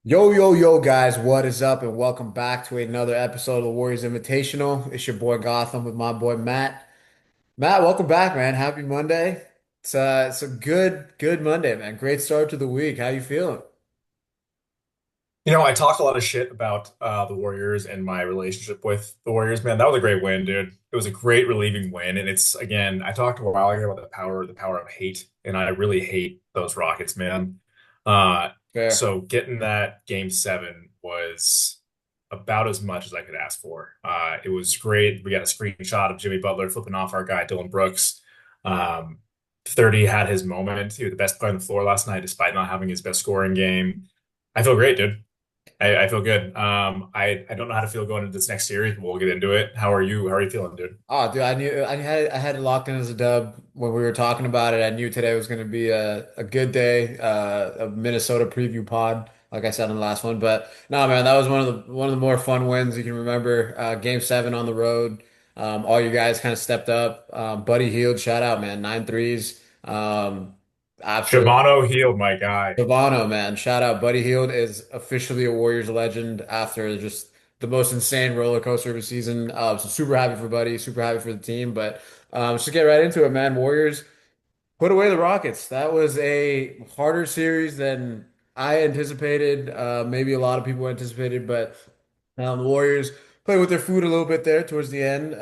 Yo, yo, yo, guys, what is up? And welcome back to another episode of the Warriors Invitational. It's your boy Gotham with my boy Matt. Matt, welcome back, man. Happy Monday. It's a good Monday, man. Great start to the week. How you feeling? I talked a lot of shit about the Warriors and my relationship with the Warriors, man. That was a great win, dude. It was a great relieving win. And it's again, I talked a while ago about the power of hate, and I really hate those Rockets, man. Uh, Fair. so getting that game 7 was about as much as I could ask for. It was great. We got a screenshot of Jimmy Butler flipping off our guy Dylan Brooks. Um, 30 had his moment. He was the best player on the floor last night, despite not having his best scoring game. I feel great, dude. I feel good. I don't know how to feel going into this next series, but we'll get into it. How are you? How are you feeling, dude? Oh, dude, I had it locked in as a dub when we were talking about it. I knew today was going to be a good day, a Minnesota preview pod, like I said in the last one. But no, man, that was one of the more fun wins you can remember. Game 7 on the road. All you guys kind of stepped up. Buddy Hield, shout out, man, 9 threes. Absolutely. Shabano healed my guy. Savano, man, shout out. Buddy Hield is officially a Warriors legend after just the most insane roller coaster of a season. So super happy for Buddy, super happy for the team. But let's just get right into it, man. Warriors put away the Rockets. That was a harder series than I anticipated. Maybe a lot of people anticipated, but the Warriors played with their food a little bit there towards the end,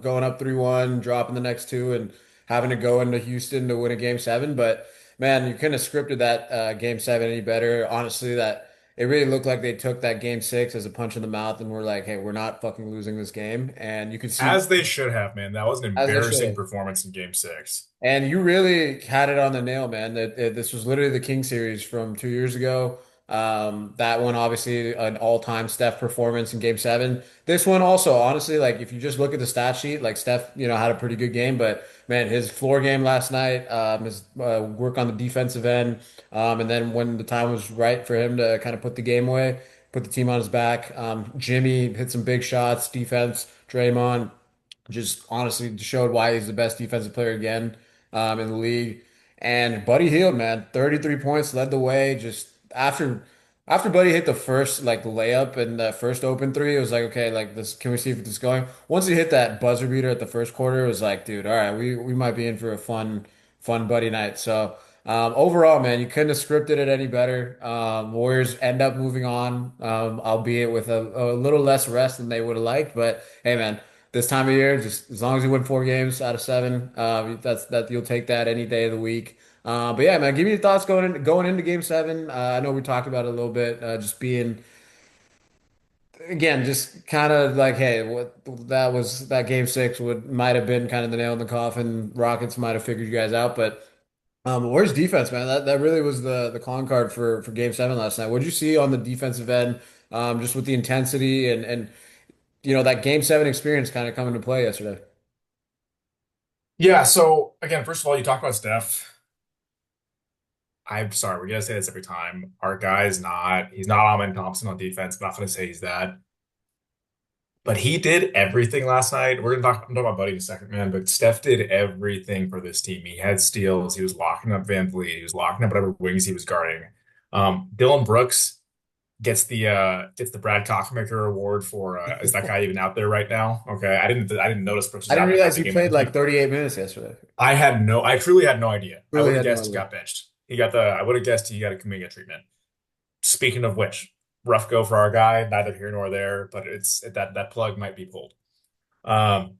going up 3-1, dropping the next two, and having to go into Houston to win a game 7. But man, you couldn't have scripted that game 7 any better. Honestly, that it really looked like they took that game 6 as a punch in the mouth and were like, "Hey, we're not fucking losing this game." And you could see As they should have, man. That was an as they should embarrassing have. performance in game 6. And you really had it on the nail, man. This was literally the King series from 2 years ago. That one, obviously, an all-time Steph performance in Game 7. This one also, honestly, like if you just look at the stat sheet, like Steph, had a pretty good game, but man, his floor game last night, his work on the defensive end, and then when the time was right for him to kind of put the game away, put the team on his back, Jimmy hit some big shots, defense, Draymond just honestly showed why he's the best defensive player again in the league. And Buddy Hield, man, 33 points led the way. Just after Buddy hit the first like layup and the first open three, it was like, okay, like this, can we see if this is going? Once he hit that buzzer beater at the first quarter, it was like, dude, all right, we might be in for a fun Buddy night. So overall, man, you couldn't have scripted it any better. Warriors end up moving on, albeit with a little less rest than they would have liked. But hey, man, this time of year, just as long as you win 4 games out of 7, that you'll take that any day of the week. But yeah, man, give me your thoughts going into Game 7. I know we talked about it a little bit, just being again, just kind of like, hey, what that Game 6 would might have been kind of the nail in the coffin. Rockets might have figured you guys out, but where's defense, man? That really was the calling card for Game 7 last night. What did you see on the defensive end, just with the intensity and that Game 7 experience kind of coming to play yesterday? Yeah, so again, first of all, you talk about Steph. I'm sorry, we're gonna say this every time. Our guy is not, he's not Amen Thompson on defense. I'm not gonna say he's that. But he did everything last night. I'm talking about Buddy in a second, man. But Steph did everything for this team. He had steals. He was locking up Van Vliet. He was locking up whatever wings he was guarding. Dylan Brooks gets the Brad Cockmaker Award for is that guy even out there right now? Okay, I didn't notice Brooks I was didn't out there half realize the he game. played like 38 minutes yesterday. I truly had no idea. I Really would have had no guessed he idea. got benched. I would have guessed he got a Kuminga treatment. Speaking of which, rough go for our guy. Neither here nor there, but it's that plug might be pulled. Um,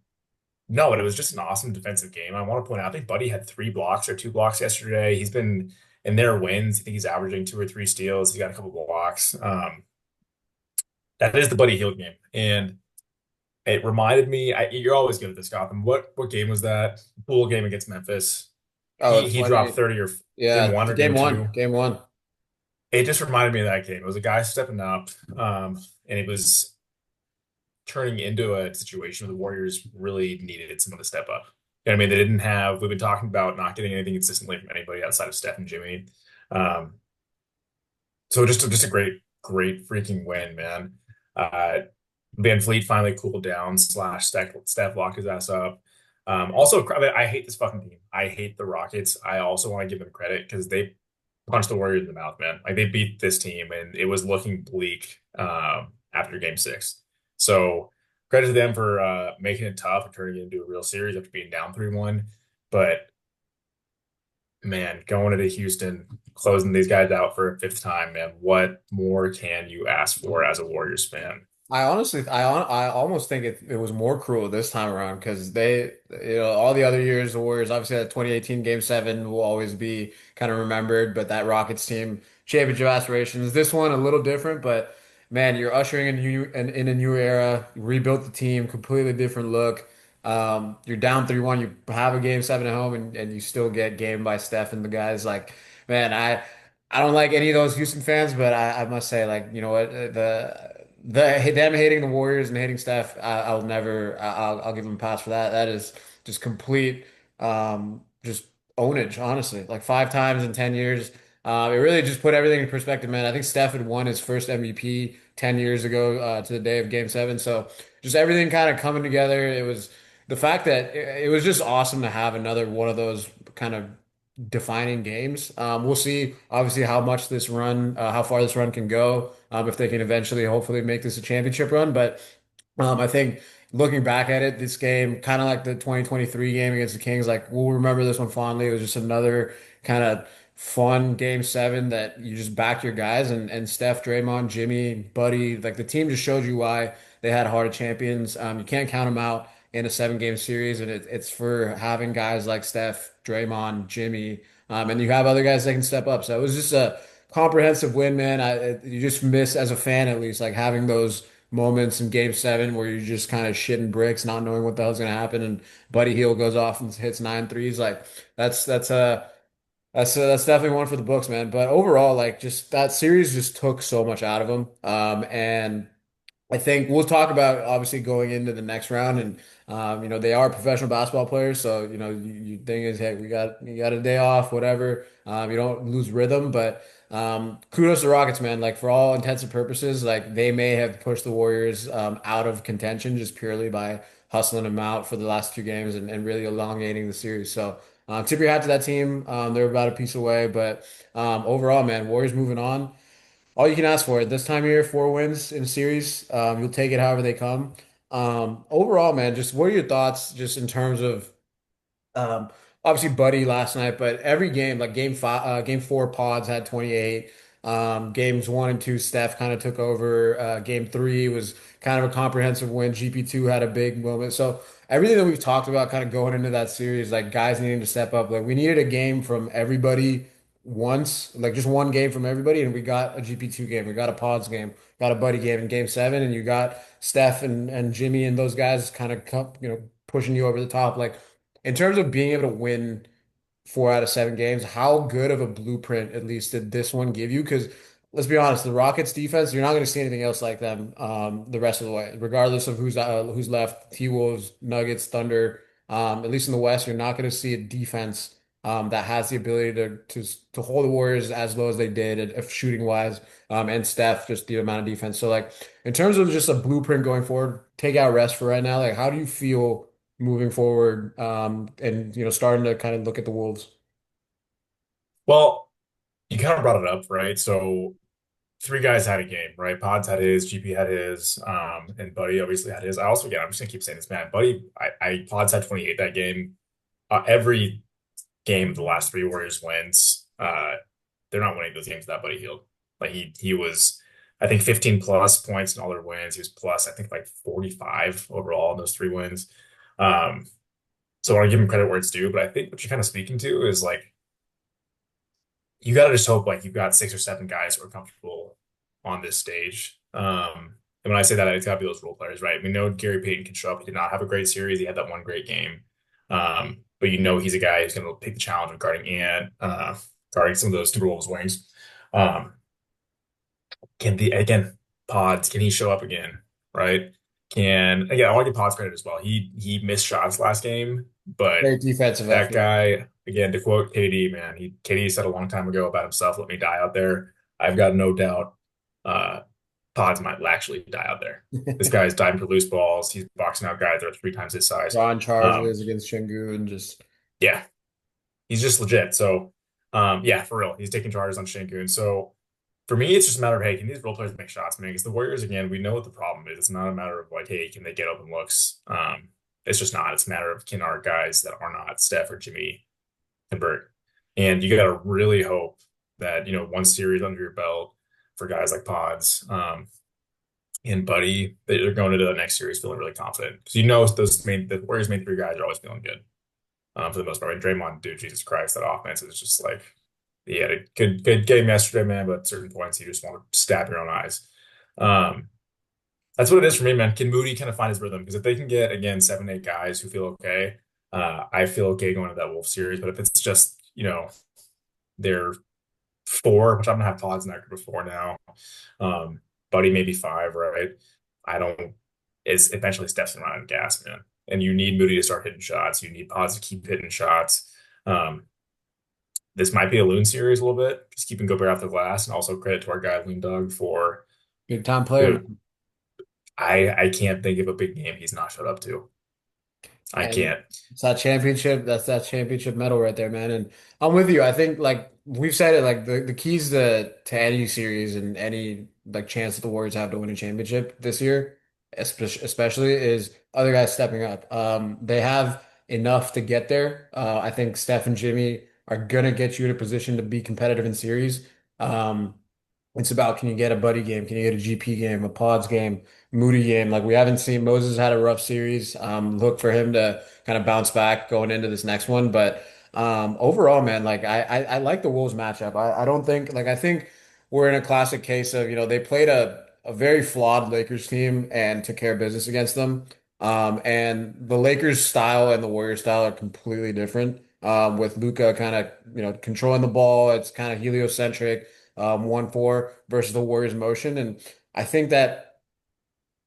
no, but it was just an awesome defensive game. I want to point out, I think Buddy had 3 blocks or 2 blocks yesterday. He's been in their wins. I think he's averaging 2 or 3 steals. He got a couple blocks. That is the Buddy Hield game, and it reminded me. You're always good at this, Gotham. What game was that? Pool game against Memphis. Oh, He dropped 30 or game yeah, one or game game one, two. game one. It just reminded me of that game. It was a guy stepping up, and it was turning into a situation where the Warriors really needed someone to step up. You know what I mean? They didn't have, we've been talking about not getting anything consistently from anybody outside of Steph and Jimmy. Um, so just a great freaking win, man. Uh, Van Fleet finally cooled down, slash Steph locked his ass up. Also, I hate this fucking team. I hate the Rockets. I also want to give them credit because they punched the Warriors in the mouth, man. Like they beat this team and it was looking bleak after game six. So credit to them for making it tough and turning it into a real series after being down 3-1. But man, going into Houston, closing these guys out for a fifth time, man, what more can you ask for as a Warriors fan? I almost think it was more cruel this time around because all the other years, the Warriors, obviously that 2018 Game 7 will always be kind of remembered, but that Rockets team, championship aspirations. This one, a little different, but man, you're ushering in a new era. You rebuilt the team, completely different look. You're down 3-1, you have a Game 7 at home, and you still get game by Steph and the guys. Like, man, I don't like any of those Houston fans, but I must say, like, you know what, them hating the Warriors and hating Steph, I'll never, I'll give them a pass for that. That is just complete, just ownage, honestly. Like 5 times in 10 years, it really just put everything in perspective, man. I think Steph had won his first MVP 10 years ago, to the day of Game 7. So just everything kind of coming together. It was the fact that it was just awesome to have another one of those kind of defining games. We'll see, obviously, how far this run can go, if they can eventually, hopefully, make this a championship run. But I think looking back at it, this game, kind of like the 2023 game against the Kings, like we'll remember this one fondly. It was just another kind of fun Game 7 that you just back your guys and Steph, Draymond, Jimmy, Buddy, like the team just showed you why they had heart of champions. You can't count them out in a 7 game series, and it's for having guys like Steph, Draymond, Jimmy, and you have other guys that can step up. So it was just a comprehensive win, man. You just miss, as a fan at least, like having those moments in Game 7 where you're just kind of shitting bricks, not knowing what the hell's gonna happen, and Buddy Hield goes off and hits 9 threes. Like that's that's uh that's definitely one for the books, man. But overall, like just that series just took so much out of him. And I think we'll talk about obviously going into the next round, and they are professional basketball players, so you thing is, hey, you got a day off, whatever. You don't lose rhythm, but kudos to the Rockets, man. Like for all intents and purposes, like they may have pushed the Warriors out of contention just purely by hustling them out for the last 2 games and really elongating the series. So tip your hat to that team. They're about a piece away, but overall, man, Warriors moving on. All you can ask for this time of year, 4 wins in a series. You'll take it however they come. Overall, man, just what are your thoughts just in terms of um, obviously Buddy last night, but every game, like game 4, Pods had 28. Games 1 and 2, Steph kind of took over. Game 3 was kind of a comprehensive win. GP2 had a big moment. So everything that we've talked about kind of going into that series, like guys needing to step up, like we needed a game from everybody once, like just one game from everybody, and we got a GP2 game, we got a Pods game, got a Buddy game in Game 7, and you got Steph and Jimmy and those guys kind of pushing you over the top. Like in terms of being able to win 4 out of 7 games, how good of a blueprint at least did this one give you? Because let's be honest, the Rockets defense, you're not going to see anything else like them the rest of the way, regardless of who's left. T-Wolves, Nuggets, Thunder. At least in the West, you're not going to see a defense that has the ability to hold the Warriors as low as they did if shooting wise, and Steph, just the amount of defense. So like in terms of just a blueprint going forward, take out rest for right now. Like how do you feel moving forward, and starting to kind of look at the Wolves? Well, you kind of brought it up, right? So three guys had a game, right? Pods had his, GP had his, and Buddy obviously had his. I also, again, I'm just gonna keep saying this, man. Buddy, Pods had 28 that game. Every game of the last three Warriors wins, they're not winning those games without Buddy Hield. Like he was, I think 15 plus points in all their wins. He was plus, I think like 45 overall in those three wins. Um, so I want to give him credit where it's due, but I think what you're kind of speaking to is like you got to just hope like you've got 6 or 7 guys who are comfortable on this stage. And when I say that, it's got to be those role players, right? We know Gary Payton can show up. He did not have a great series. He had that one great game. But he's a guy who's going to take the challenge of guarding some of those Timberwolves wings. Um, again, Pods, can he show up again? Right? I want to give Pods credit as well. He missed shots last game, but Great defensive that effort. guy, again, to quote KD, man, KD said a long time ago about himself, let me die out there. I've got no doubt uh Pods might actually die out there. This guy's diving for loose balls. He's boxing out guys that are 3 times his size. Drawing Um, charges against Shingu and just yeah, he's just legit. So Yeah, for real. He's taking charges on Shankun. So for me, it's just a matter of, hey, can these role players make shots, man? Because the Warriors, again, we know what the problem is. It's not a matter of like, hey, can they get open looks? It's just not. It's a matter of can our guys that are not Steph or Jimmy convert? And you got to really hope that, one series under your belt for guys like Pods, and Buddy, that they're going into the next series feeling really confident. Because the Warriors' main three guys are always feeling good, for the most part. And Draymond, dude, Jesus Christ, that offense is just like he had a good game yesterday, man. But at certain points, you just want to stab your own eyes. Um, that's what it is for me, man. Can Moody kind of find his rhythm? Because if they can get again 7, 8 guys who feel okay, I feel okay going to that Wolf series. But if it's just they're four, which I'm gonna have Pods in that group of four now. Um, Buddy maybe five, right? I don't. It's eventually steps around and gas, man. And you need Moody to start hitting shots. You need Pods to keep hitting shots. Um, this might be a Loon series a little bit, just keeping Gobert off the glass, and also credit to our guy Loon Dog for, Big time player, dude. man. I can't think of a big game he's not showed up to. I And can't. it's that championship. That's that championship medal right there, man. And I'm with you. I think like we've said it, like the keys to any series and any like chance that the Warriors have to win a championship this year, especially is other guys stepping up. They have enough to get there. I think Steph and Jimmy are gonna get you in a position to be competitive in series. Um, it's about can you get a buddy game? Can you get a GP game, a pods game, Moody game? Like we haven't seen Moses had a rough series. Look for him to kind of bounce back going into this next one. But overall, man, like I like the Wolves matchup. I don't think like I think we're in a classic case of, they played a very flawed Lakers team and took care of business against them. And the Lakers style and the Warriors style are completely different. With Luka kind of, controlling the ball, it's kind of heliocentric 1-4 versus the Warriors motion. And I think that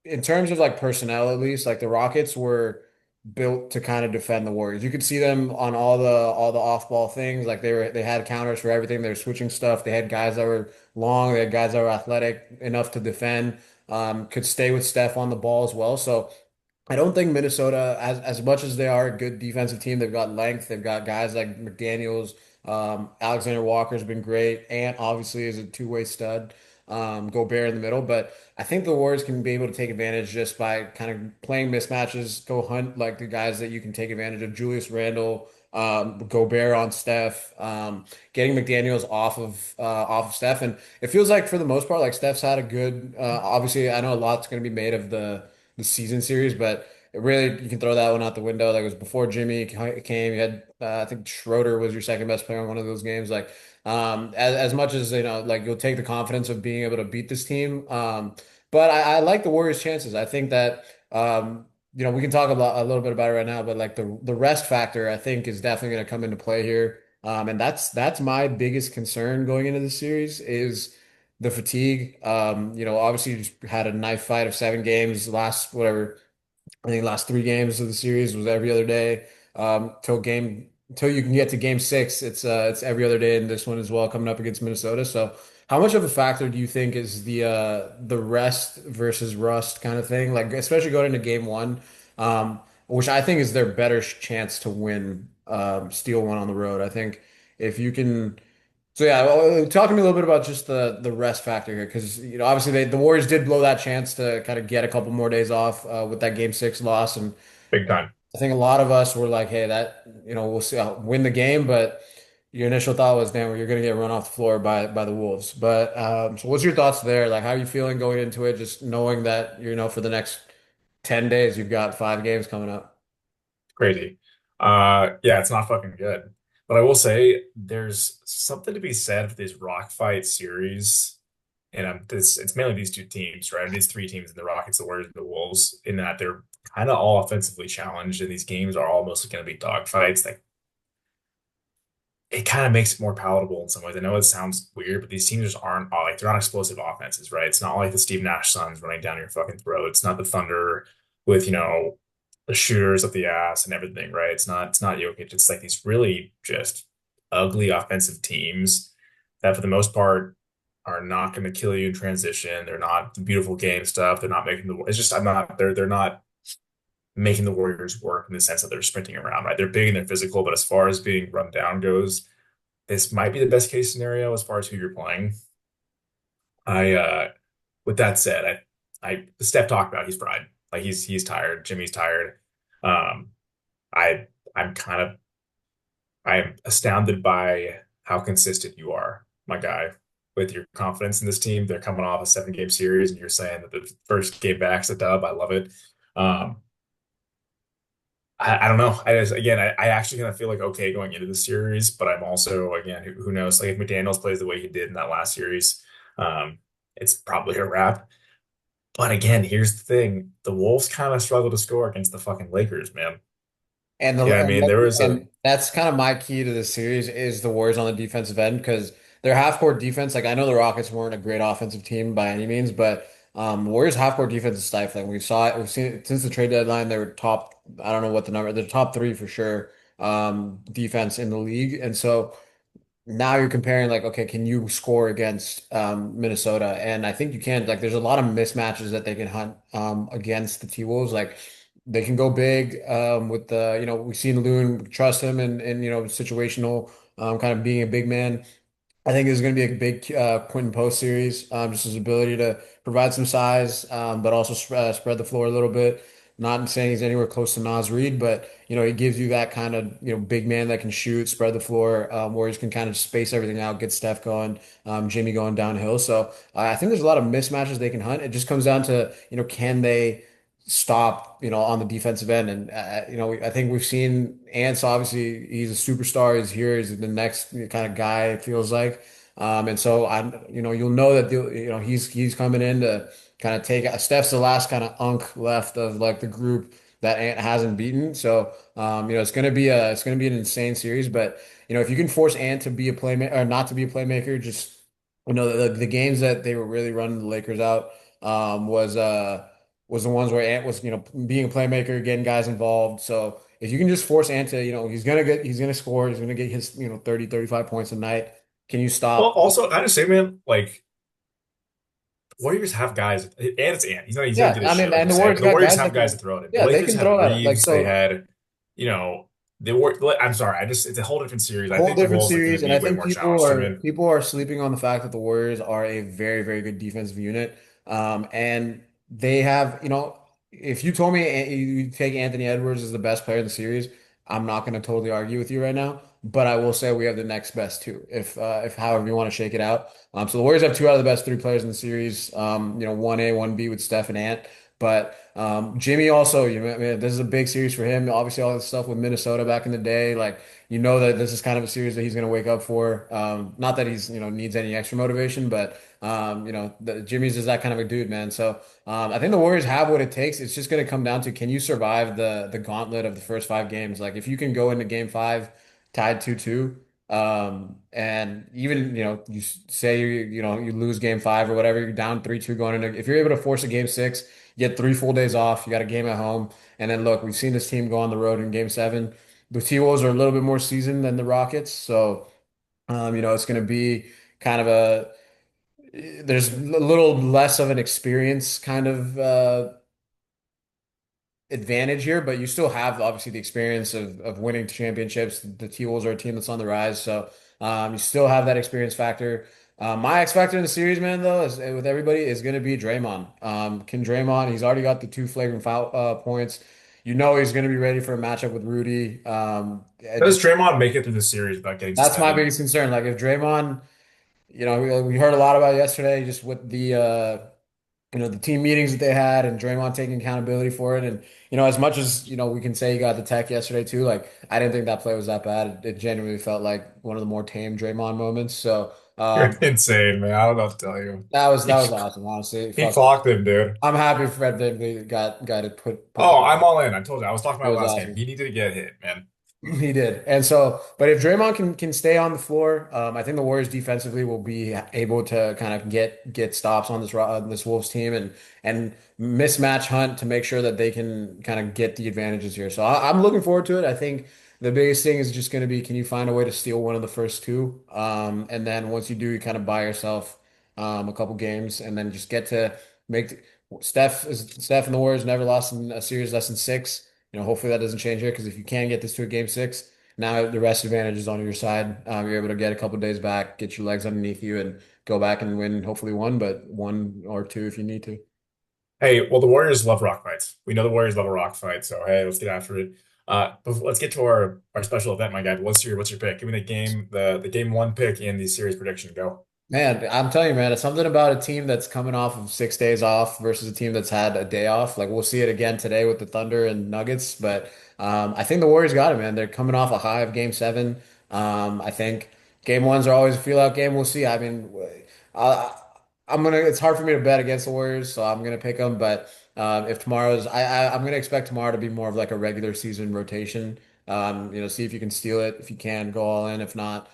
in terms of like personnel, at least, like the Rockets were built to kind of defend the Warriors. You could see them on all the off-ball things. Like they had counters for everything. They were switching stuff. They had guys that were long. They had guys that were athletic enough to defend. Could stay with Steph on the ball as well. So I don't think Minnesota, as much as they are a good defensive team, they've got length. They've got guys like McDaniels, Alexander Walker's been great, and obviously is a two-way stud. Gobert in the middle, but I think the Warriors can be able to take advantage just by kind of playing mismatches, go hunt like the guys that you can take advantage of. Julius Randle, Gobert on Steph, getting McDaniels off of Steph, and it feels like for the most part, like Steph's had a good. Obviously, I know a lot's going to be made of the season series, but really you can throw that one out the window. Like it was before Jimmy came. You had I think Schroeder was your second best player in one of those games. Like as much as like you'll take the confidence of being able to beat this team. But I like the Warriors' chances. I think that we can talk a little bit about it right now, but like the rest factor I think is definitely going to come into play here. And that's my biggest concern going into the series is the fatigue. Obviously you just had a knife fight of 7 games last whatever. I think last 3 games of the series was every other day. Till you can get to game 6, it's every other day in this one as well coming up against Minnesota. So how much of a factor do you think is the rest versus rust kind of thing? Like especially going into game 1, which I think is their better chance to win, steal one on the road. I think if you can. So yeah, well, talk to me a little bit about just the rest factor here, because obviously the Warriors did blow that chance to kind of get a couple more days off with that game 6 loss, and Big time. I think a lot of us were like, hey, that we'll see, win the game, but your initial thought was, damn, well, you're gonna get run off the floor by the Wolves. But so what's your thoughts there? Like, how are you feeling going into it, just knowing that for the next 10 days you've got 5 games coming up? Crazy. Yeah, it's not fucking good. But I will say there's something to be said for these rock fight series. And it's mainly these two teams, right? These three teams, the Rockets, the Warriors, and the Wolves, in that they're kind of all offensively challenged, and these games are almost going to be dogfights. Like it kind of makes it more palatable in some ways. I know it sounds weird, but these teams just aren't like they're not explosive offenses, right? It's not like the Steve Nash Suns running down your fucking throat. It's not the Thunder with, the shooters up the ass and everything, right? It's not Jokic. It's like these really just ugly offensive teams that for the most part are not going to kill you in transition. They're not the beautiful game stuff. They're not making the it's just I'm not they're not making the Warriors work in the sense that they're sprinting around, right? They're big and they're physical, but as far as being run down goes, this might be the best case scenario as far as who you're playing. I with that said, Steph talked about he's fried. Like he's tired. Jimmy's tired. Um, I I'm kind of I'm astounded by how consistent you are, my guy, with your confidence in this team. They're coming off a 7 game series, and you're saying that the first game back's a dub. I love it. Um, I don't know. I actually kind of feel like okay going into the series, but I'm also again who knows? Like if McDaniels plays the way he did in that last series, um, it's probably a wrap. But again, here's the thing: the Wolves kind of struggle to score against the fucking Lakers, man. And the Yeah, I and, mean there was a and that's kind of my key to this series is the Warriors on the defensive end because their half court defense. Like I know the Rockets weren't a great offensive team by any means, but Warriors half court defense is stifling. We saw it. We've seen it since the trade deadline. They were top. I don't know what the number. They're top three for sure. Defense in the league, and so now you're comparing like, okay, can you score against Minnesota? And I think you can. Like, there's a lot of mismatches that they can hunt against the T-Wolves. Like, they can go big with the, we've seen Loon trust him and situational kind of being a big man. I think there's going to be a big Quentin Post series, just his ability to provide some size, but also spread the floor a little bit. Not saying he's anywhere close to Naz Reid, but he gives you that kind of big man that can shoot, spread the floor, Warriors can kind of space everything out, get Steph going, Jimmy going downhill. So I think there's a lot of mismatches they can hunt. It just comes down to can they stop on the defensive end, and I think we've seen Ants. Obviously, he's a superstar. He's here. He's the next kind of guy. It feels like. And so you'll know that he's coming in to kind of take. Steph's the last kind of unk left of like the group that Ant hasn't beaten. So it's gonna be an insane series. But if you can force Ant to be a playmaker or not to be a playmaker, just the games that they were really running the Lakers out was the ones where Ant was being a playmaker, getting guys involved. So if you can just force Ant to he's gonna score, he's gonna get his 30 35 points a night. Can you well, stop? also I just say, man, like Warriors have guys, and it's Ant. He's not Yeah, good at I mean, shit, like and you the said. Warriors But the got Warriors guys have that guys can, to throw it at. The yeah, they Lakers can had throw at it. Like Reeves. They so, had, the war. I'm sorry, it's a whole different series. I whole think the different Wolves are going series, to and be I way think more people challenged to are win. people are sleeping on the fact that the Warriors are a very, very good defensive unit. And they have, if you told me you take Anthony Edwards as the best player in the series, I'm not going to totally argue with you right now. But I will say we have the next best two, if however you want to shake it out. So the Warriors have two out of the best three players in the series. 1A, 1B with Steph and Ant. But Jimmy also, I mean, this is a big series for him. Obviously, all this stuff with Minnesota back in the day, like that this is kind of a series that he's going to wake up for. Not that he's needs any extra motivation, but Jimmy's is that kind of a dude, man. So I think the Warriors have what it takes. It's just going to come down to can you survive the gauntlet of the first 5 games? Like if you can go into game five tied 2-2. And even you say you lose game five or whatever, you're down 3-2 going into. If you're able to force a game six, you get 3 full days off. You got a game at home, and then look, we've seen this team go on the road in game seven. The T-Wolves are a little bit more seasoned than the Rockets, so it's going to be kind of there's a little less of an experience kind of advantage here, but you still have obviously the experience of winning championships. The T-Wolves are a team that's on the rise, so you still have that experience factor. My X factor in the series, man, though, is with everybody is going to be Draymond. Can Draymond? He's already got the 2 flagrant foul points. He's going to be ready for a matchup with Rudy. Does Draymond make it through the series without getting That's my suspended? biggest concern. Like if Draymond, we heard a lot about yesterday, just with the team meetings that they had and Draymond taking accountability for it. And, as much as, we can say he got the tech yesterday too, like I didn't think that play was that bad. It genuinely felt like one of the more tame Draymond moments. So, You're insane, man. I don't know what to tell you. that was awesome, honestly. He Fuck. clocked him, dude. I'm happy Fred VanVleet got it put Oh, that. I'm all in. I told you. I was talking It about was last game. awesome. He needed to get hit, man. He did. And so, but if Draymond can stay on the floor, I think the Warriors defensively will be able to kind of get stops on this Wolves team and mismatch hunt to make sure that they can kind of get the advantages here. So I'm looking forward to it. I think the biggest thing is just going to be can you find a way to steal one of the first two? And then once you do, you kind of buy yourself a couple games and then just get to make Steph and the Warriors never lost in a series less than six. Hopefully that doesn't change here because if you can get this to a game six, now the rest advantage is on your side. You're able to get a couple days back, get your legs underneath you, and go back and win hopefully one, but one or two if you need to. Hey, well, the Warriors love rock fights. We know the Warriors love a rock fight, so hey, let's get after it. Let's get to our special event, my guy. What's your pick? Give me the game one pick in the series prediction. Go. Man, I'm telling you, man, it's something about a team that's coming off of 6 days off versus a team that's had a day off. Like we'll see it again today with the Thunder and Nuggets, but I think the Warriors got it, man. They're coming off a high of Game 7. I think Game 1s are always a feel out game. We'll see. I mean, I, I'm gonna. It's hard for me to bet against the Warriors, so I'm gonna pick them. But if tomorrow's, I'm gonna expect tomorrow to be more of like a regular season rotation. See if you can steal it. If you can, go all in. If not,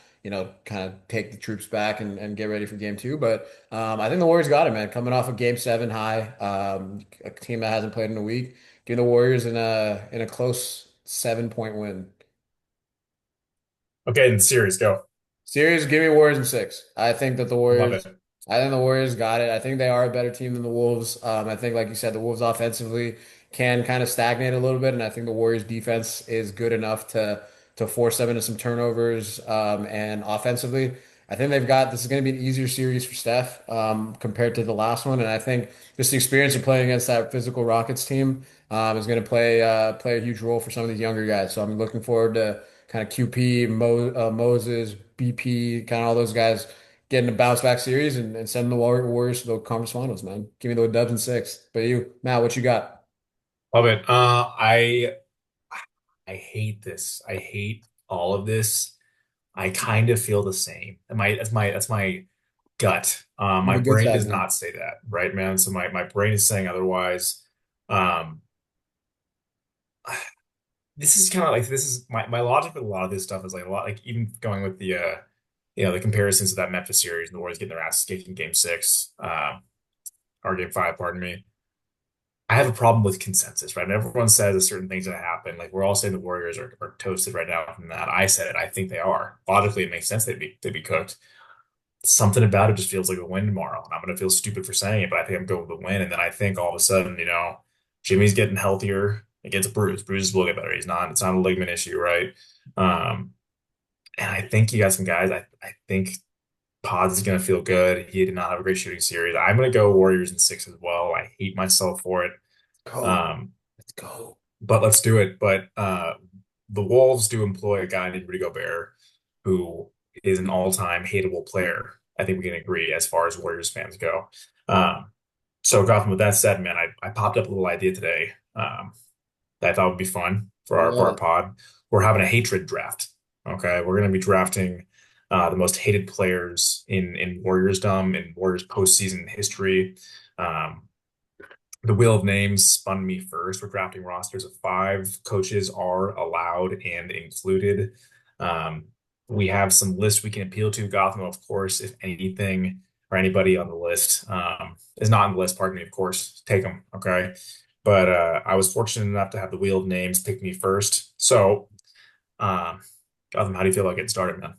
kind of take the troops back and get ready for game two. But I think the Warriors got it, man. Coming off a game 7 high, a team that hasn't played in a week, give the Warriors in a close 7 point win. Okay, in the series, go. Series, give me Warriors in 6. Love it. I think the Warriors got it. I think they are a better team than the Wolves. I think, like you said, the Wolves offensively can kind of stagnate a little bit, and I think the Warriors defense is good enough to force them into some turnovers. And offensively, I think this is going to be an easier series for Steph compared to the last one, and I think just the experience of playing against that physical Rockets team is going to play a huge role for some of these younger guys. So I'm looking forward to kind of QP, Moses, BP, kind of all those guys getting a bounce back series and sending the Warriors to the conference finals, man. Give me the Dubs in 6. But you, Matt, what you got? Love it. I hate this. I hate all of this. I kind of feel the same. That's my gut. On My the good brain side, does man. not say that, right, man? So my brain is saying otherwise. Um, this is kind of like this is my logic with a lot of this stuff is like a lot like even going with the comparisons to that Memphis series and the Warriors getting their asses kicked in game six, or game five, pardon me. I have a problem with consensus, right? And everyone says a certain things that happen. Like we're all saying the Warriors are toasted right now from that. I said it. I think they are. Logically, it makes sense they'd be cooked. Something about it just feels like a win tomorrow. And I'm gonna feel stupid for saying it, but I think I'm going with the win. And then I think all of a sudden, Jimmy's getting healthier against Bruce. Bruce will get better. It's not a ligament issue, right? Um, and I think you got some guys. I think Pods is gonna feel good. He did not have a great shooting series. I'm gonna go Warriors in 6 as well. I hate myself for it. Go. Um, Let's go. but let's do it. But the Wolves do employ a guy named Rudy Gobert, who is an all-time hateable player. I think we can agree as far as Warriors fans go. Um, so, Gotham, with that said, man, I popped up a little idea today that I thought would be fun for I our love it. pod. We're having a hatred draft. Okay, we're going to be drafting the most hated players in Warriors Dom in Warriors postseason history. Um, the wheel of names spun me first. We're drafting rosters of 5. Coaches are allowed and included. Um, we have some lists we can appeal to. Gotham, of course, if anything or anybody on the list is not on the list, pardon me, of course, take them. Okay. But I was fortunate enough to have the wheel of names pick me first. So, um, Gotham, how do you feel about getting started, man?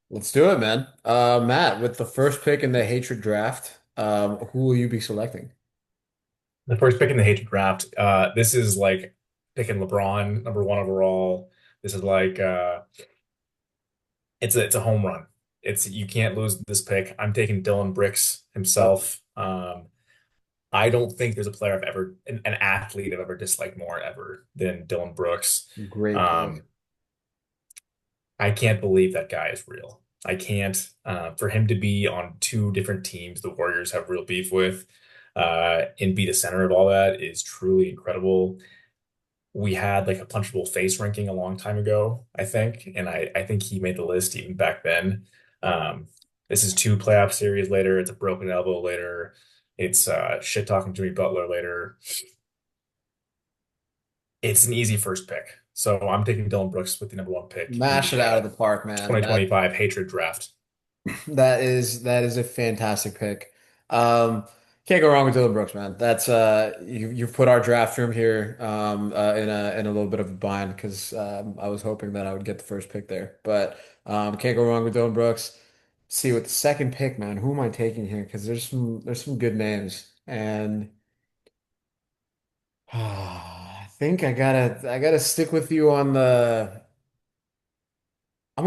Let's do it, man. Matt, with the first pick in the hatred draft, who will you be selecting? The first pick in the hatred draft. This is like picking LeBron, number one overall. This is like it's a home run. It's you can't lose this pick. I'm taking Dylan Bricks Yep. himself. I don't think there's a player an athlete I've ever disliked more ever than Dylan Brooks. Great Um, pick. I can't believe that guy is real. I can't. For him to be on 2 different teams the Warriors have real beef with, and be the center of all that is truly incredible. We had like a punchable face ranking a long time ago, I think, and I think he made the list even back then. Um, this is 2 playoff series later. It's a broken elbow later. It's shit talking Jimmy Butler later. It's an easy first pick. So I'm taking Dylan Brooks with the number one pick in Mash it the out of the park, man. That 2025 hatred draft. that is a fantastic pick. Um, can't go wrong with Dylan Brooks, man. That's you've put our draft room here in a little bit of a bind because I was hoping that I would get the first pick there, but can't go wrong with Dylan Brooks. See with the second pick, man, who am I taking here? Because there's some good names, and I think I gotta stick with you on the.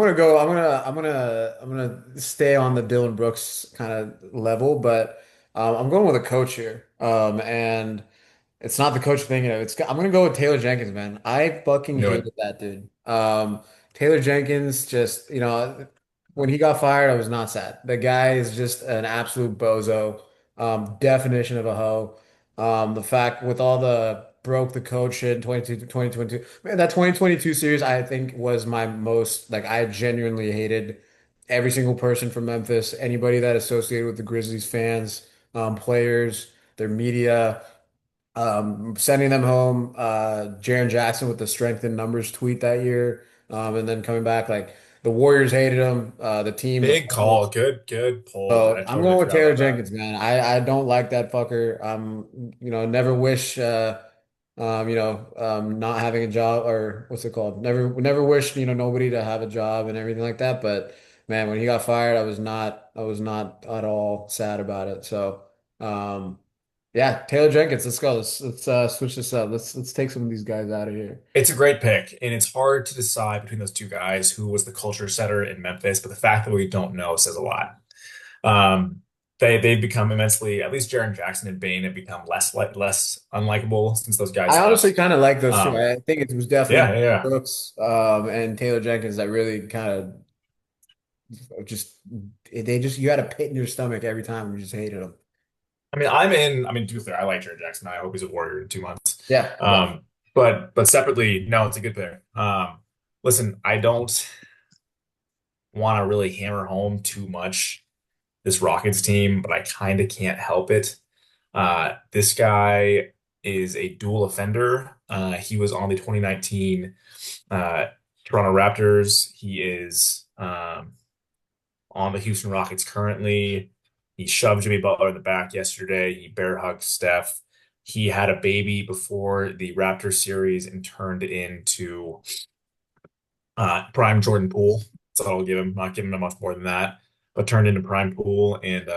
I'm gonna stay on the Dylan Brooks kind of level, but I'm going with a coach here. And it's not the coach thing, I'm gonna go with Taylor Jenkins, man. I fucking Knew it. hated that dude. Taylor Jenkins, just when he got fired, I was not sad. The guy is just an absolute bozo. Definition of a hoe. The fact with all the broke the code shit in 2022, man, that 2022 series, I think was my most like I genuinely hated every single person from Memphis, anybody that associated with the Grizzlies fans, players, their media. Sending them home, Jaren Jackson with the strength in numbers tweet that year, and then coming back like the Warriors hated him, the team, the Big call. fans. Good pull. So I I'm totally going with forgot Taylor about that. Jenkins, man. I don't like that fucker. Never wish, not having a job or what's it called? Never wish, nobody to have a job and everything like that. But man, when he got fired, I was not at all sad about it. So, um, yeah, Taylor Jenkins, let's go. Let's switch this up. Let's take some of these guys out of here. It's a great pick, and it's hard to decide between those two guys who was the culture setter in Memphis, but the fact that we don't know says a lot. Um, they've become immensely, at least Jaren Jackson and Bane have become less unlikable since those guys I honestly left. kind of like those two. Um, I think it was definitely yeah, yeah, yeah. Brooks, and Taylor Jenkins that really kind of just you had a pit in your stomach every time. You just hated them. To be fair, I like Jaren Jackson. I hope he's a Warrior in 2 months. Yeah, definitely. Um, but separately, no, it's a good pick. Listen, I don't want to really hammer home too much this Rockets team, but I kind of can't help it. This guy is a dual offender. He was on the 2019 uh, Toronto Raptors. He is on the Houston Rockets currently. He shoved Jimmy Butler in the back yesterday. He bear hugged Steph. He had a baby before the Raptors series and turned into prime Jordan Poole. That's all I'll give him. Not giving him much more than that, but turned into prime Poole. And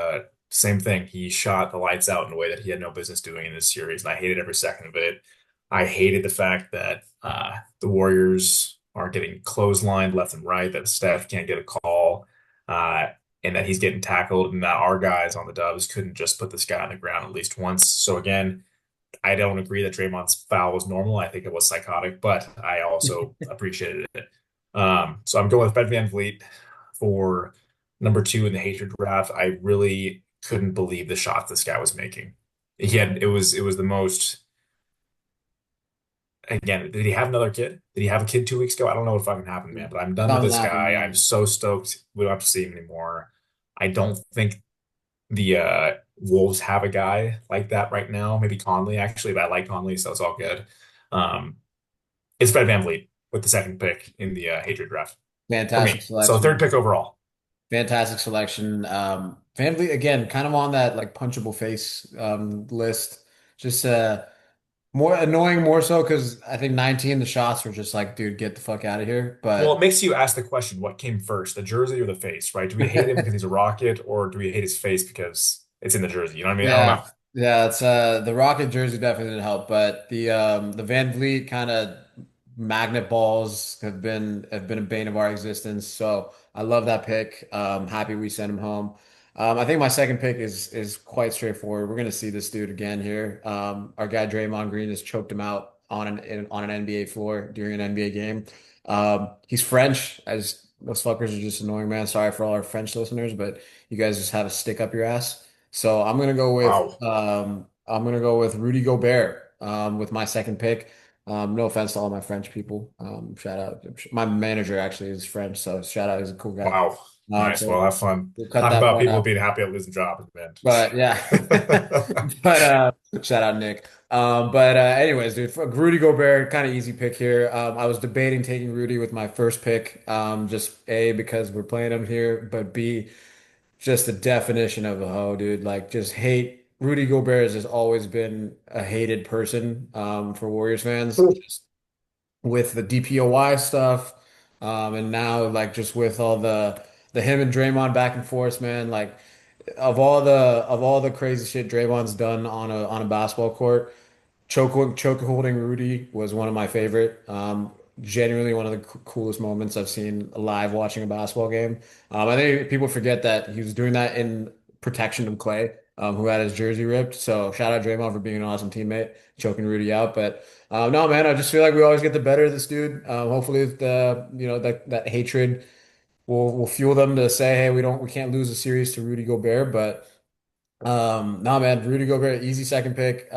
same thing. He shot the lights out in a way that he had no business doing in this series. And I hated every second of it. I hated the fact that the Warriors are getting clotheslined left and right, that Steph can't get a call, uh, and that he's getting tackled, and that our guys on the Dubs couldn't just put this guy on the ground at least once. So again, I don't agree that Draymond's foul was normal. I think it was psychotic, but I also appreciated it. So I'm going with Fred VanVleet for number two in the hatred draft. I really couldn't believe the shots this guy was making. It was the most. Again, did he have another kid? Did he have a kid 2 weeks ago? I don't know what fucking happened, man. But I'm done with Something this happened, guy. I'm man. so stoked we don't have to see him anymore. I don't think the Wolves have a guy like that right now. Maybe Conley actually, but I like Conley, so it's all good. Um, it's Fred VanVleet with the second pick in the hatred draft for Fantastic me. So third selection. pick overall. Fantastic selection. Van Vliet again, kind of on that like punchable face list. Just more annoying, more so because I think 19 the shots were just like, dude, get the fuck out of here. Well, it But makes you ask the question, what came first, the jersey or the face, right? Do we hate him because he's a Rocket, or do we hate his face because it's in the jersey? You know what I mean? I don't yeah, know. yeah, it's the Rocket jersey definitely didn't help, but the Van Vliet kind of magnet balls have been a bane of our existence. So I love that pick. Happy we sent him home. I think my second pick is quite straightforward. We're gonna see this dude again here. Our guy Draymond Green has choked him out on an NBA floor during an NBA game. He's French, as those fuckers are just annoying, man. Sorry for all our French listeners, but you guys just have a stick up your ass. So Wow. I'm gonna go with Rudy Gobert with my second pick. No offense to all my French people. Shout out. My manager actually is French, so shout out. He's a cool guy. Wow. Nice. So Well, have fun. we'll cut Talk that about part people out. being happy at losing jobs, man. But yeah, but shout out Nick. But anyways, dude, for Rudy Gobert, kind of easy pick here. I was debating taking Rudy with my first pick. Just A because we're playing him here, but B just the definition of a hoe, dude. Like, just hate. Rudy Gobert has just always been a hated person for Warriors fans, just with the DPOY stuff, and now like just with all the him and Draymond back and forth, man. Like, of all the crazy shit Draymond's done on a basketball court, choke holding Rudy was one of my favorite. genuinely one of the coolest moments I've seen live watching a basketball game. I think people forget that he was doing that in protection of Clay, who had his jersey ripped. So shout out Draymond for being an awesome teammate, choking Rudy out. But no, man, I just feel like we always get the better of this dude. Hopefully, the that hatred will fuel them to say, hey, we can't lose a series to Rudy Gobert. But no, man, Rudy Gobert, easy second pick.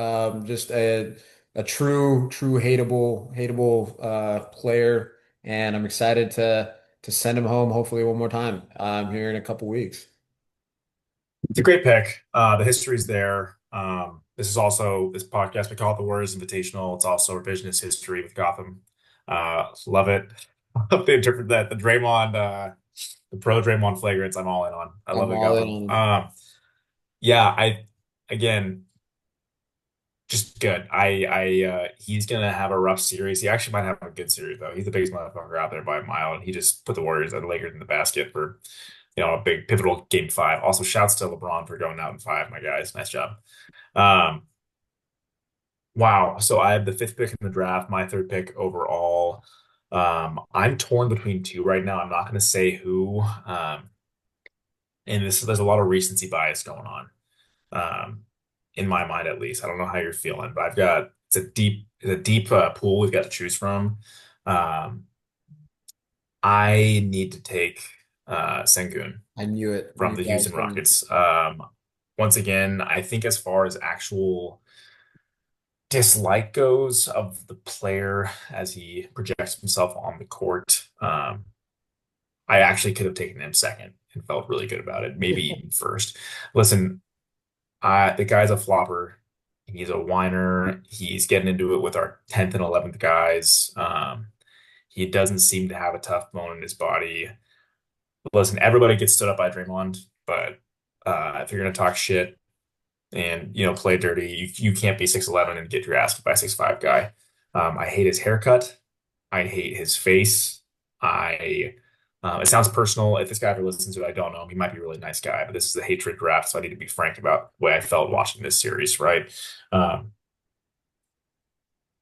Just a true hateable player, and I'm excited to send him home hopefully one more time here in a couple weeks. It's a great pick. The history's there. This is also this podcast. We call it the Warriors Invitational. It's also revisionist history with Gotham. Love it. Love the interpret that the Draymond, the pro Draymond flagrants. I'm all in on. I love I'm it, all in Gotham. on. Yeah. I again just good. He's gonna have a rough series. He actually might have a good series though. He's the biggest motherfucker out there by a mile, and he just put the Warriors and the Lakers in the basket for a big pivotal game five. Also, shouts to LeBron for going out in five, my guys. Nice job. Um, wow. So I have the fifth pick in the draft, my third pick overall. I'm torn between two right now. I'm not going to say who. And there's a lot of recency bias going on. In my mind, at least. I don't know how you're feeling, but it's a deep pool we've got to choose from. Um, I need to take Sengun I knew it. I from knew the that was Houston coming. Rockets. Once again, I think as far as actual dislike goes of the player as he projects himself on the court, I actually could have taken him second and felt really good about it, maybe even first. Listen, the guy's a flopper. He's a whiner. He's getting into it with our 10th and 11th guys. He doesn't seem to have a tough bone in his body. Listen, everybody gets stood up by Draymond, but if you're gonna talk shit and play dirty, you can't be 6'11" and get your ass kicked by a 6'5" guy. I hate his haircut. I hate his face. I It sounds personal. If this guy ever listens to it, I don't know him. He might be a really nice guy, but this is a hatred draft, so I need to be frank about the way I felt watching this series, right? Um,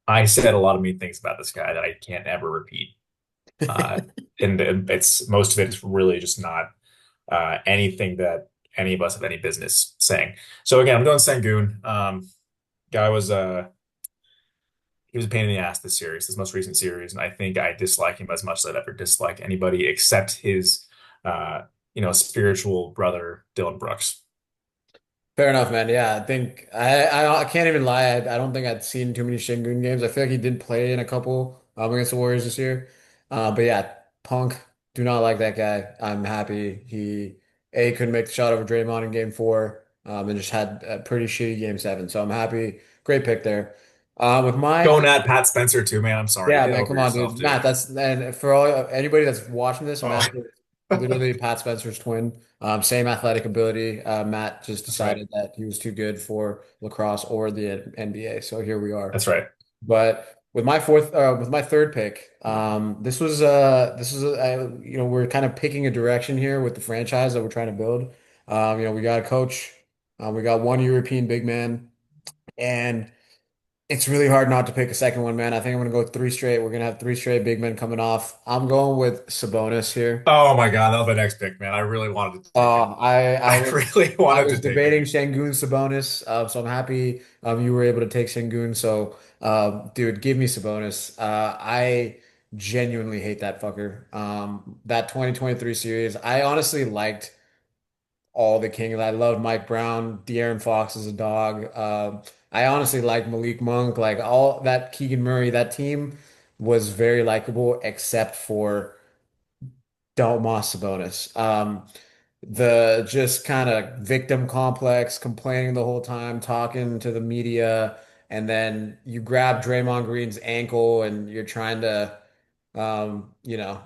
I said a lot of mean things about this guy that I can't ever repeat. Uh, and it's most of it is really just not anything that any of us have any business saying. So again, I'm going Sengun. Guy was he was a pain in the ass this series, this most recent series, and I think I dislike him as much as I'd ever dislike anybody except his uh, spiritual brother Dylan Brooks. Fair enough, man. Yeah, I think I can't even lie. I don't think I'd seen too many Şengün games. I feel like he did play in a couple against the Warriors this year. But yeah, Punk, do not like that guy. I'm happy he couldn't make the shot over Draymond in game four, and just had a pretty shitty game seven. So I'm happy. Great pick there. With my Going at Pat Spencer too, man. I'm sorry. Yeah, Get man, over come on, yourself, dude. dude. Matt, that's and for all anybody that's watching this, Oh, Matt is literally Pat Spencer's twin. Same athletic ability. Matt just that's right. decided that he was too good for lacrosse or the NBA. So here we are. That's right. But with my third pick, this was we're kind of picking a direction here with the franchise that we're trying to build. We got a coach, we got one European big man, and it's really hard not to pick a second one, man. I think I'm gonna go three straight. We're gonna have three straight big men coming off. I'm going with Sabonis here. Oh my God, that was my next pick, man. I really wanted to take him. I I was really I wanted was to take debating him. Şengün Sabonis, so I'm happy you were able to take Şengün. So, dude, give me Sabonis. I genuinely hate that fucker. That 2023 series, I honestly liked all the Kings. I loved Mike Brown. De'Aaron Fox is a dog. I honestly like Malik Monk. Like all that Keegan Murray, that team was very likable except for Domas Sabonis. The just kind of victim complex, complaining the whole time, talking to the media, and then you grab Draymond Green's ankle and you're trying to, you know,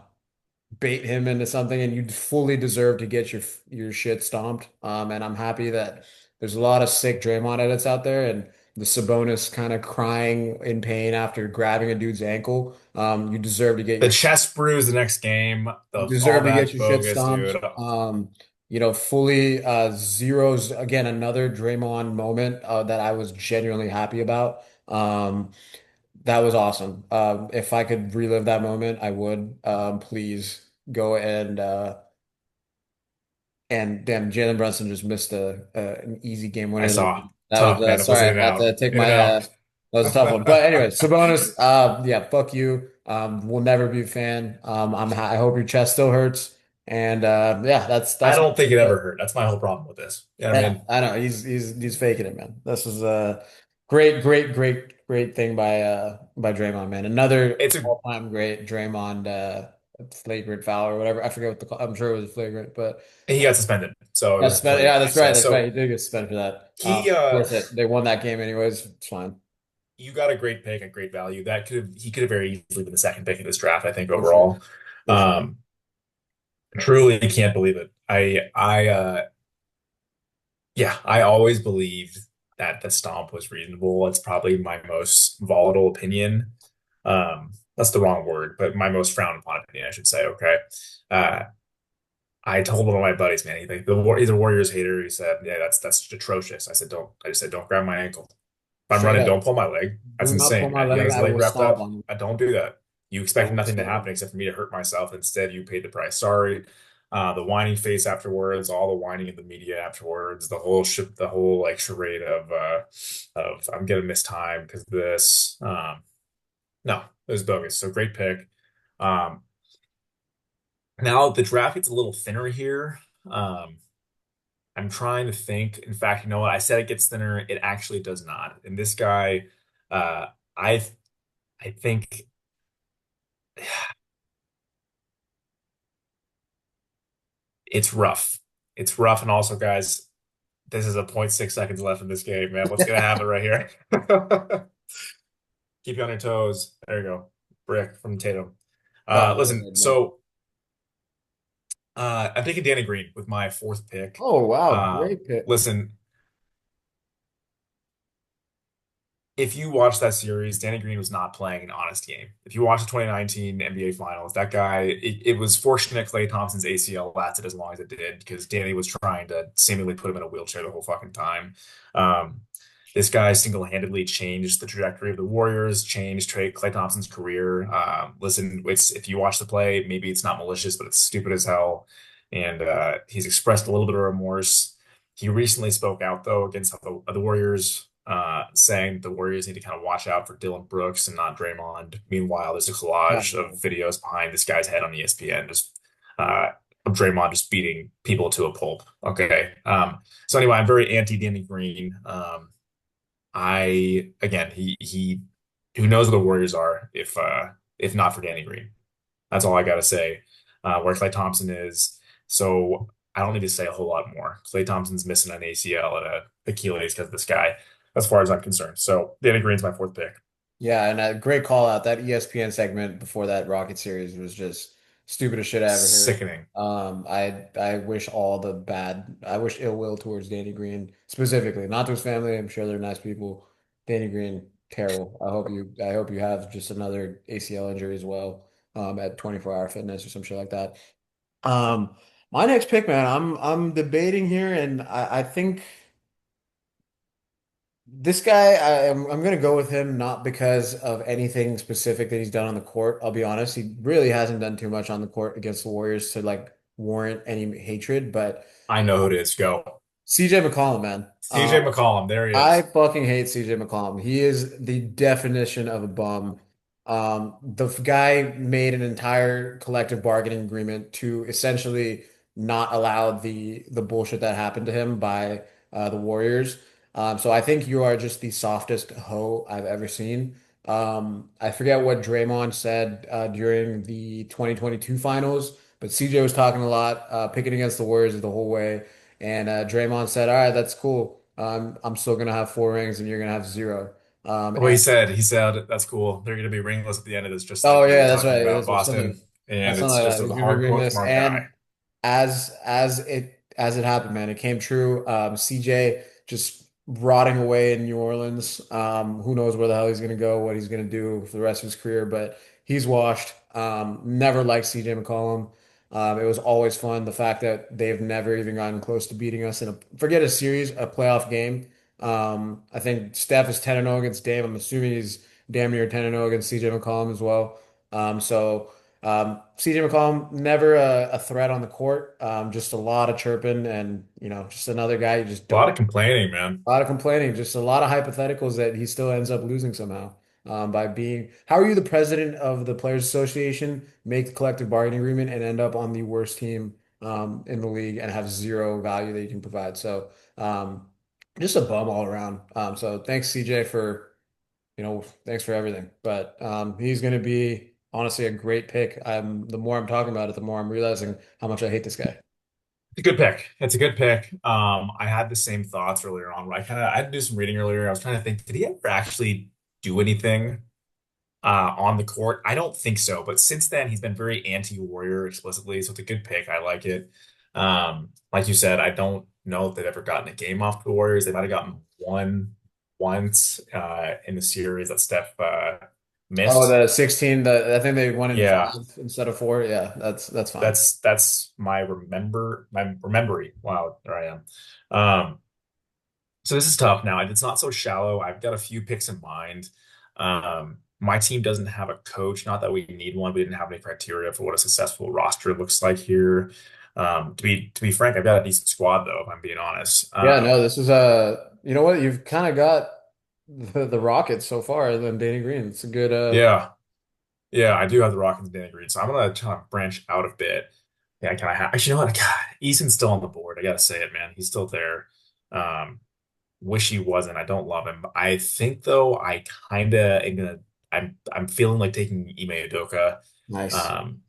bait him into something, and you fully deserve to get your shit stomped. And I'm happy that there's a lot of sick Draymond edits out there, and the Sabonis kind of crying in pain after grabbing a dude's ankle. The chest bruise the next game, You all deserve to get that your shit bogus, stomped. dude. Fully zeros again. Another Draymond moment that I was genuinely happy about. That was awesome. If I could relive that moment, I would. Please go and damn, Jalen Brunson just missed an easy game I winner there. saw. That was Tough, man. It was in sorry, and I had out. to take In and my out. that was a tough one. But anyway, Sabonis, yeah, fuck you. We'll never be a fan. I hope your chest still hurts. And yeah, I that's don't think it ever hurt. That's my whole problem with this. You know what I yeah, mean? I know he's faking it, man. This is a great thing by Draymond, man. Another It's a all-time great Draymond flagrant foul or whatever. I forget what I'm sure it was flagrant, but He got suspended, so it was yeah, flagrant that's right. access. That's right. He So did get suspended for that. he Worth it. They won that game anyways. It's fine. you got a great pick, a great value. That could have he could have very easily been the second pick in this draft, I think, For sure. overall. For sure. Um, truly can't believe it. Yeah, I always believed that the stomp was reasonable. It's probably my most volatile opinion. That's the wrong word, but my most frowned upon opinion, I should say. Okay. Uh, I told one of my buddies, man, he's a Warriors hater. He said, "Yeah, that's atrocious." I said, "Don't." I just said, "Don't grab my ankle. If I'm Straight running, up. don't pull my leg. That's Do not pull insane, my man. He got leg. his I leg will wrapped stomp up. on you. I don't do that. You I expected will nothing to stomp on happen you. except for me to hurt myself. Instead, you paid the price. Sorry." The whining face afterwards, all the whining in the media afterwards, the whole like charade of I'm gonna miss time because of this. No, it was bogus. So great pick. Um, now the draft gets a little thinner here. Um, I'm trying to think. In fact, you know what? I said it gets thinner. It actually does not. And this guy, uh, I I think it's rough. It's rough. And also, guys, this is a point 0.6 seconds left in this game, man. What's gonna happen right here? Keep you on your toes. There you go. Brick from Tatum. Oh, go Listen, ahead, man. so I'm taking Danny Green with my fourth pick. Oh wow, great pick. Listen, if you watch that series, Danny Green was not playing an honest game. If you watch the 2019 NBA Finals, that guy, it was fortunate Klay Thompson's ACL lasted as long as it did because Danny was trying to seemingly put him in a wheelchair the whole fucking time. Um, this guy single-handedly changed the trajectory of the Warriors, changed Klay Thompson's career. Listen, if you watch the play, maybe it's not malicious, but it's stupid as hell. And he's expressed a little bit of remorse. He recently spoke out though against the Warriors, saying the Warriors need to kind of watch out for Dylan Brooks and not Draymond. Meanwhile, there's a Yeah, collage of yeah. videos behind this guy's head on ESPN, just of Draymond just beating people to a pulp. Okay. So anyway, I'm very anti Danny Green. I again, he who knows where the Warriors are if not for Danny Green. That's all I gotta say. Where Klay Thompson is. So I don't need to say a whole lot more. Klay Thompson's missing an ACL and a Achilles because of this guy, as far as I'm concerned. So Danny Green's my fourth pick. Yeah, and a great call out. That ESPN segment before that Rocket series was just stupidest shit I ever heard. Sickening. I wish all the bad, I wish ill will towards Danny Green specifically, not to his family. I'm sure they're nice people. Danny Green, terrible. I hope you have just another ACL injury as well. At 24-hour fitness or some shit like that. Um, my next pick, man, I'm debating here, and I think. This guy, I'm gonna go with him not because of anything specific that he's done on the court. I'll be honest, he really hasn't done too much on the court against the Warriors to like warrant any hatred. But I know who it is. Go. CJ McCollum, man, CJ McCollum. There he I is. fucking hate CJ McCollum. He is the definition of a bum. The guy made an entire collective bargaining agreement to essentially not allow the bullshit that happened to him by the Warriors. So I think you are just the softest hoe I've ever seen. I forget what Draymond said during the 2022 finals, but CJ was talking a lot, picking against the Warriors the whole way. And Draymond said, "All right, that's cool. I'm still gonna have four rings, and you're gonna have zero." Well, And he said that's cool. They're going to be ringless at the end of this, just oh like you yeah, were that's talking right. about That's what something. Boston. And Something it's like just that. a He's gonna be reading hardcore this, smart guy. and as it happened, man, it came true. CJ just rotting away in New Orleans. Who knows where the hell he's gonna go, what he's gonna do for the rest of his career, but he's washed. Never liked CJ McCollum. It was always fun. The fact that they've never even gotten close to beating us in forget a series, a playoff game. I think Steph is 10-0 against Dame. I'm assuming he's damn near 10-0 against CJ McCollum as well. CJ McCollum never a threat on the court, just a lot of chirping and just another guy you just A lot don't. of complaining, man. A lot of complaining, just a lot of hypotheticals that he still ends up losing somehow. By being, how are you the president of the Players Association, make the collective bargaining agreement, and end up on the worst team in the league and have zero value that you can provide? So, just a bum all around. So thanks, CJ, for thanks for everything. But he's going to be honestly a great pick. The more I'm talking about it, the more I'm realizing how much I hate this guy. It's a good pick. It's a good pick. I had the same thoughts earlier on. I had to do some reading earlier. I was trying to think, did he ever actually do anything on the court? I don't think so. But since then, he's been very anti-Warrior explicitly. So it's a good pick. I like it. Like you said, I don't know if they've ever gotten a game off the Warriors. They might have gotten one once in the series that Steph Oh, missed. the 16, I think they won in five Yeah, instead of four. Yeah, that's fine. that's my remembering. Wow, there I am. Um, so this is tough now. It's not so shallow. I've got a few picks in mind. My team doesn't have a coach. Not that we need one. We didn't have any criteria for what a successful roster looks like here. To be frank, I've got a decent squad though, if I'm being honest. Yeah, no, this is you know what? You've kind of got the Rockets so far than Danny Green. It's a good Yeah, yeah, I do have the Rockets and Danny Green, so I'm gonna try to branch out a bit. Yeah, can I have? Actually, you know what? God, Eason's still on the board. I gotta say it, man. He's still there. Um, Wish he wasn't. I don't love him. I think though, I kinda am gonna. I'm feeling like taking Ime Udoka. nice. Um,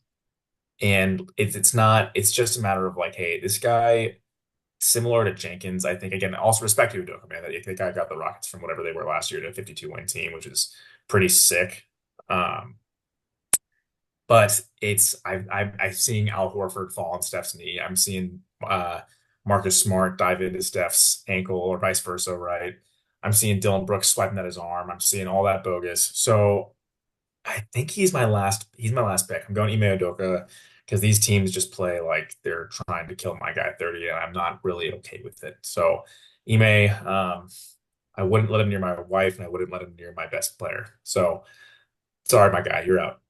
and it's not. It's just a matter of like, hey, this guy similar to Jenkins. I think again, also respect to Udoka, man. That I think I got the Rockets from whatever they were last year to a 52 win team, which is pretty sick. Um, but I'm seeing Al Horford fall on Steph's knee. I'm seeing Marcus Smart dive into Steph's ankle or vice versa, right? I'm seeing Dylan Brooks swiping at his arm. I'm seeing all that bogus. So I think he's my last pick. I'm going Ime Udoka because these teams just play like they're trying to kill my guy at 30, and I'm not really okay with it. So Ime, I wouldn't let him near my wife, and I wouldn't let him near my best player. So sorry, my guy, you're out.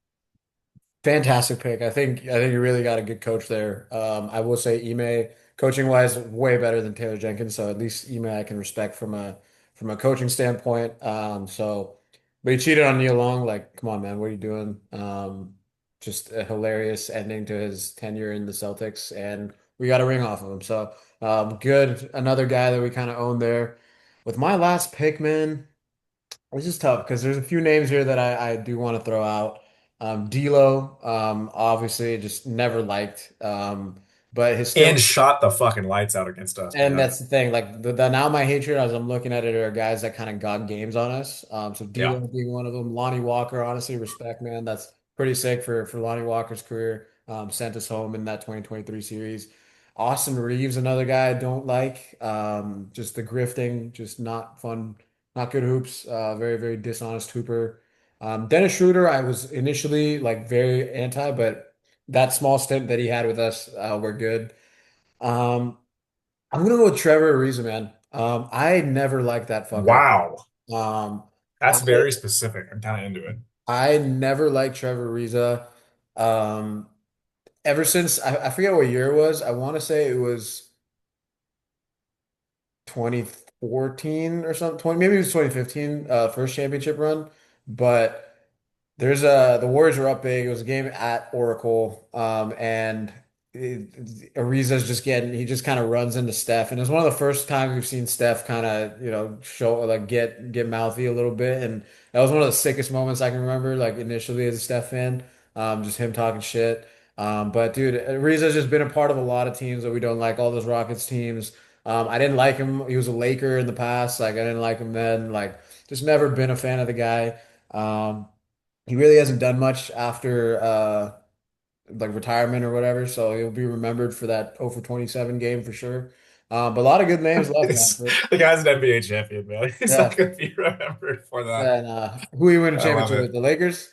Fantastic pick. I think you really got a good coach there. I will say Ime, coaching wise, way better than Taylor Jenkins. So at least Ime I can respect from a coaching standpoint. But he cheated on Neil Long. Like, come on, man, what are you doing? Just a hilarious ending to his tenure in the Celtics, and we got a ring off of him. So good. Another guy that we kind of own there. With my last pick, man. This is tough because there's a few names here that I do want to throw out. D'Lo, obviously, just never liked, but his And still, shot the fucking lights out against us, and man. that's the thing. Like the now my hatred as I'm looking at it are guys that kind of got games on us. So Yeah. D'Lo being one of them. Lonnie Walker, honestly, respect, man. That's pretty sick for Lonnie Walker's career. Sent us home in that 2023 series. Austin Reeves, another guy I don't like. Just the grifting, just not fun, not good hoops. Very, very dishonest hooper. Dennis Schroeder, I was initially like very anti, but that small stint that he had with us, were good. Um, I'm gonna go with Trevor Ariza, man. I never liked that fucker. Wow. Um, I That's very specific. I'm kind of into it. I never liked Trevor Ariza. Um, ever since I forget what year it was. I want to say it was 2014 or something. 20, maybe it was 2015, first championship run. But the Warriors were up big. It was a game at Oracle, and Ariza's just getting he just kind of runs into Steph, and it's one of the first times we've seen Steph kind of show like get mouthy a little bit, and that was one of the sickest moments I can remember. Like initially as a Steph fan, just him talking shit. But dude, Ariza's just been a part of a lot of teams that we don't like. All those Rockets teams. I didn't like him. He was a Laker in the past. Like I didn't like him then. Like just never been a fan of the guy. He really hasn't done much after like retirement or whatever, so he'll be remembered for that 0 for 27 game for sure. But a lot of good names left, man. The guy's an NBA champion, man. He's not Yeah, going to be remembered for that. yeah. And who you win a I love championship with? it. The Lakers?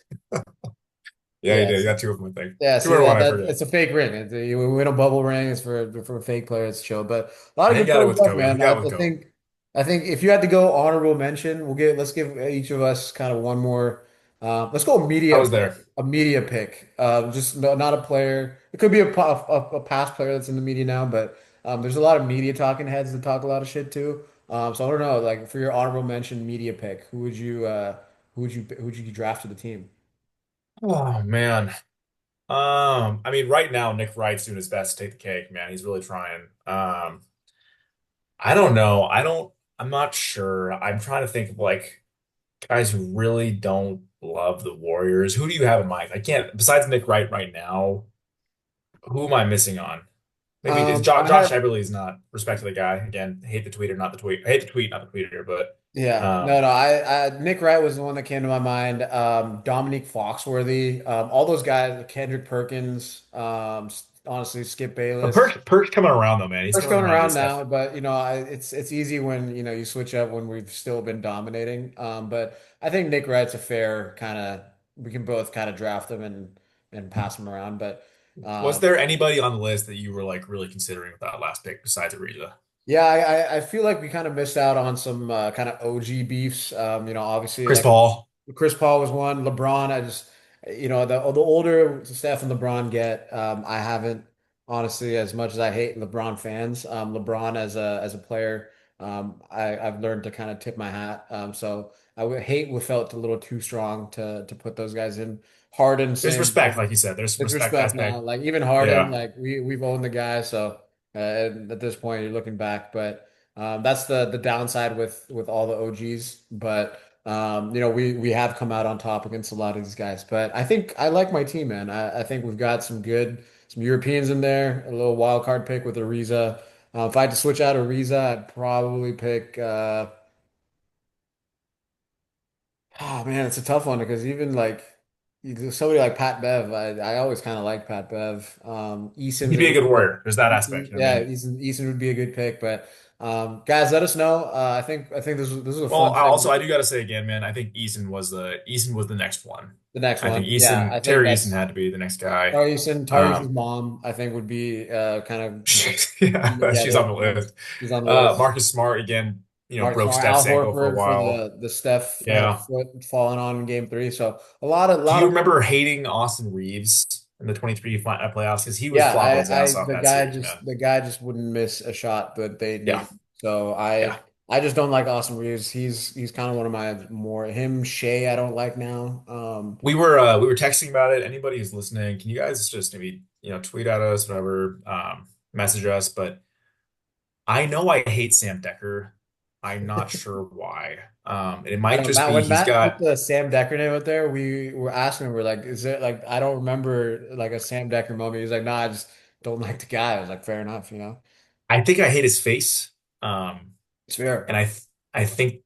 Yeah, he did. He Yes. got two of them, I think. Yeah. Two See or one, that I that forget. it's a fake ring. You win a bubble ring. It's for a fake player. It's chill, but a lot And of he good got it players with left, Kobe. He man. got I, it with I Kobe. think. I think if you had to go honorable mention, let's give each of us kind of one more. Let's go I media was pick. there. A media pick. Just not a player. It could be a past player that's in the media now, but there's a lot of media talking heads that talk a lot of shit too. So I don't know. Like for your honorable mention media pick, who would you draft to the team? Oh man. I mean, right now Nick Wright's doing his best to take the cake, man. He's really trying. I don't know. I'm not sure. I'm trying to think of like guys who really don't love the Warriors. Who do you have in mind? I can't, besides Nick Wright right now, who am I missing on? Maybe it's I Josh have Everly is not respect to the guy. Again, hate the tweeter, not the tweet. I hate the tweet, not the tweeter, but Yeah, no, um, no. Nick Wright was the one that came to my mind. Dominique Foxworthy, all those guys, Kendrick Perkins, honestly, Skip but Bayless. Perk's coming around though, man. He's First coming going around to around his stuff. now, but it's easy when you switch up when we've still been dominating. But I think Nick Wright's a fair kind of. We can both kind of draft him and pass him around, but. Was Um, there anybody on the list that you were like really considering with that last pick besides Ariza? Yeah, I feel like we kind of missed out on some kind of OG beefs. Obviously, Chris like Paul. Chris Paul was one. LeBron, the older Steph and LeBron get, I haven't honestly, as much as I hate LeBron fans, LeBron as a player, I've learned to kind of tip my hat. So I would hate we felt a little too strong to put those guys in. Harden, There's same respect, like you said. There's some respect disrespect now. aspect. Like even Harden, Yeah. like we've owned the guy, so at this point you're looking back, but that's the downside with all the OGs. But we have come out on top against a lot of these guys. But I think I like my team, man. I think we've got some Europeans in there, a little wild card pick with Ariza. If I had to switch out Ariza, I'd probably pick. Oh man, it's a tough one because even like somebody like Pat Bev, I always kind of like Pat Bev. Eason's He'd a be a good good pick. warrior. There's that aspect, Eason, you know what I yeah, mean? Eason would be a good pick. But guys, let us know. I think this was a Well, fun segment. I do gotta say again, man, I think Eason was the next one. The next I think one, yeah, I think Terry Eason that's had to be the next guy. Tari Eason's Um, mom. I think would be kind of team yeah, she's on together. the list. She's on the list. Marcus Smart again, Mark broke Smart, Steph's Al ankle for a Horford for while. the Steph Yeah. foot falling on in game three. So a lot of Do lot you of remember hating Austin Reeves in the 23 playoffs? Because he was Yeah, flopping his I ass off the that guy series, just man. the guy just wouldn't miss a shot that they Yeah. needed. So Yeah. I just don't like Austin Reeves. He's kind of one of my more him Shea I don't like now. We were texting about it. Anybody who's listening, can you guys just maybe, tweet at us, whatever, message us, but I know I hate Sam Decker. I'm not sure why. And it I might know just Matt be when he's Matt put got. the Sam Decker name out there, we were asking him, we're like, is it like I don't remember like a Sam Decker moment. He's like, nah, I just don't like the guy. I was like, fair enough. I think I hate his face. Um, It's fair. and I think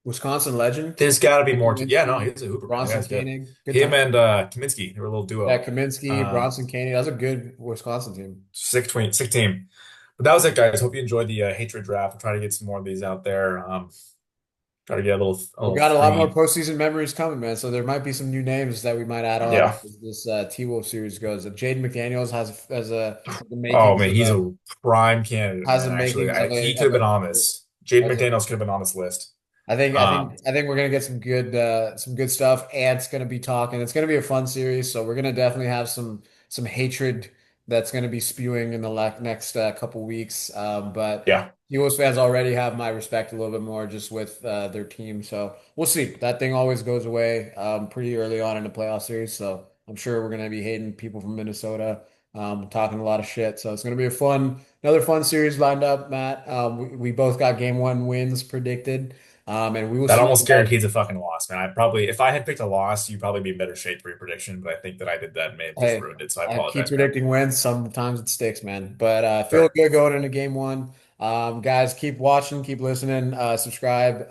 Wisconsin legend, there's got to be Frank more to. Yeah, no, Kaminsky, he's a hooper, man. The Bronson guy's good. Koenig, good Him time. and Kaminsky, they were a little Yeah, duo. Kaminsky, Um, Bronson Koenig. That was a good Wisconsin team. sick team. But that was it, guys. Hope you enjoyed the hatred draft. We'll try to get some more of these out there. Try to get a We little got a lot more free. postseason memories coming, man. So there might be some new names that we might add on Yeah. as this T-Wolf series goes. Jaden McDaniels has the Oh makings man, of he's a a prime candidate, has the man. Actually, makings he could have been on this. Jaden of a McDaniels could have been on this list. I think I Um, think I think we're gonna get some good stuff. Ant's gonna be talking. It's gonna be a fun series, so we're gonna definitely have some hatred that's gonna be spewing in the next couple weeks. But yeah, Eagles fans already have my respect a little bit more just with their team. So we'll see. That thing always goes away pretty early on in the playoff series. So I'm sure we're gonna be hating people from Minnesota, talking a lot of shit. So it's gonna be another fun series lined up, Matt. We both got game one wins predicted. And we will that see almost you guys. guarantees a fucking loss, man. I probably, if I had picked a loss, you'd probably be in better shape for your prediction. But I think that I did that and may have just Hey, ruined it. So I I keep apologize, man. predicting wins. Sometimes it sticks, man. But feel Fair. good going into game one. Guys, keep watching, keep listening, subscribe.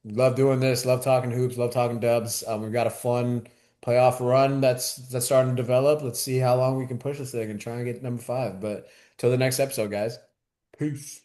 Love doing this, love talking hoops, love talking dubs. We've got a fun playoff run that's starting to develop. Let's see how long we can push this thing and try and get number five. But till the next episode, guys. Peace.